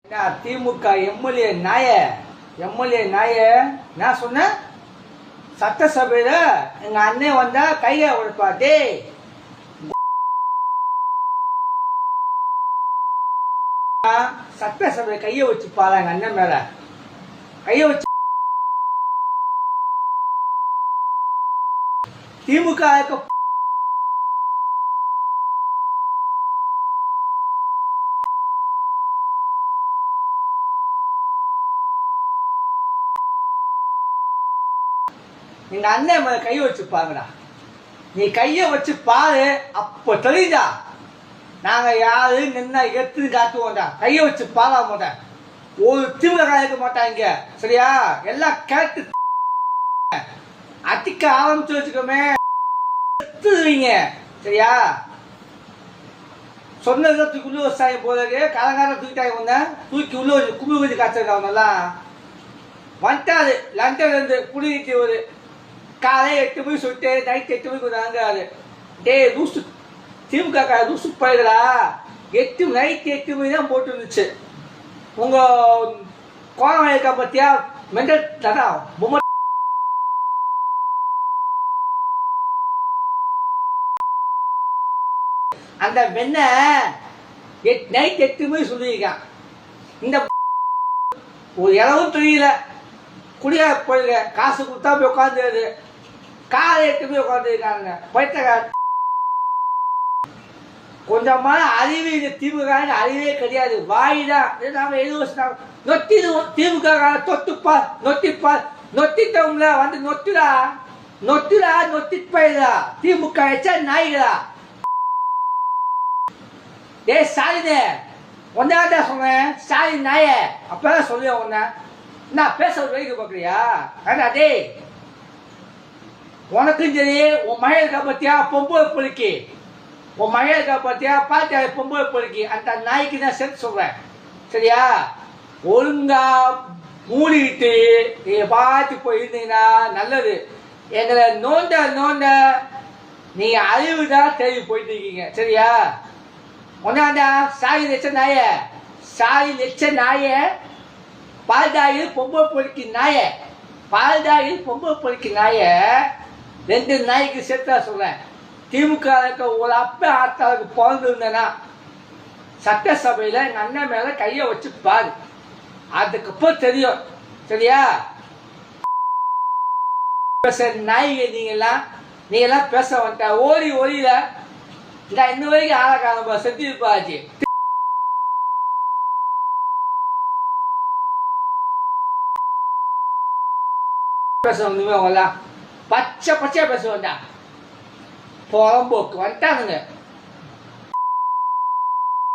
திமுக MLA நாய நான் சொன்னேன். சட்டசபையில எங்க அண்ணன் வந்தா கையை உழைப்பா. டேய் சட்டசபை கையை வச்சு பாரு, எங்க அண்ணன் மேல கையை வச்சு. திமுக எங்க அண்ணன் மேல கையை வச்சு பாருங்கடா. நீ கைய வச்சு பாரு, அப்ப தெரியுதா நாங்க யாரு நின்னா எடுத்துன்னு காட்டுவோம்டா. கைய வச்சு பாரா மாட்டேன், ஒரு திமுக இருக்க மாட்டாங்க சரியா? எல்லாம் கேட்டு அட்டிக்க ஆரம்பிச்சு வச்சுக்கோமே எடுத்துருவீங்க சரியா? சொன்னதுல தூக்கி உள்ள வச்சாங்க போதே கலங்கார தூக்கிட்டாங்க. ஒன்ன தூக்கி உள்ள வச்சு கும்பி வச்சு காய்ச்சிருக்காங்கலாம் வந்துட்டாரு. லண்டன்ல இருந்து குடிநீட்டி ஒரு காலை 8 மணி சொல்லிட்டு நைட் 8 மணிக்கு வந்தாங்க. டே லூசு திமுக லூசு போயிடுறா. நைட் 8 மணி தான் போட்டு இருந்துச்சு. உங்க கோலம் இருக்கா பத்தியா மெண்டல் தடா பொம்மை. அந்த வெண்ண நைட் 8 மணி சொல்லியிருக்கான். இந்த ஒரு இளவும் தெரியல, குடியா போயிருக்க, காசு கொடுத்தா போய் உட்காந்து காலை 8 மணி உட்காந்துருக்காங்க. பைத்தக்கார கொஞ்சமான அறிவு இந்த திமுக அறிவே கிடையாது. வாய்தான் நாம எழுதுவோம். நொட்டிடுவோம் திமுக தொட்டுப்பா நொட்டிப்பா நொட்டிட்டவங்கள வந்து நொட்டுடா நொட்டுடா நொட்டிப்பா. திமுக எச்சா நாய்களா? ஏ ஸ்டாலினே ஒன்னாட்டா சொன்னேன். ஸ்டாலின் நாய அப்பதான் சொல்லுவேன். ஒன்ன நான் பேச வைக்க பார்க்குறியா? வேண்டா டேய், உனக்கும் சரி உன் மகளுக்கா பத்தியா பொம்பளை பொறுக்கி, உன் மகளுக்கா பத்தியா பாத்தியா பொம்பளை பொறுக்கி. அந்த நாய்க்கு தான் சேர்த்து சொல்றேன் சரியா? ஒழுங்கா மூடிக்கிட்டு நீங்க பார்த்து போயிருந்தீங்கன்னா நல்லது. எங்களை நோண்ட நீங்க அறிவு தான் தேடி போயிட்டு இருக்கீங்க சரியா? ஒன்னாண்டா சாரி லட்ச நாய பால்தாயில் பொம்பளை பொறுக்கி நாய, பால்தாயில் பொம்பளை பொறுக்கி நாய. 2 நாய்க்கு சேர்த்தா சொல்றேன். திமுக ஒரு அப்ப ஆத்தாளுக்கு பிறந்திருந்தேன்னா சட்டசபையில எங்க அண்ணன் மேல கைய வச்சு பாரு, அதுக்கப்புறம் தெரியும் சரியா? நாய்க நீங்கெல்லாம் பேச வந்துட்டா ஓடியில இந்த இன்ன வரைக்கும் ஆளக்கான செத்து இருப்பாச்சு. பேசுவாங்க பச்சையா பேசுவாண்டா. புறம்போக்கு வந்துட்டானுங்க.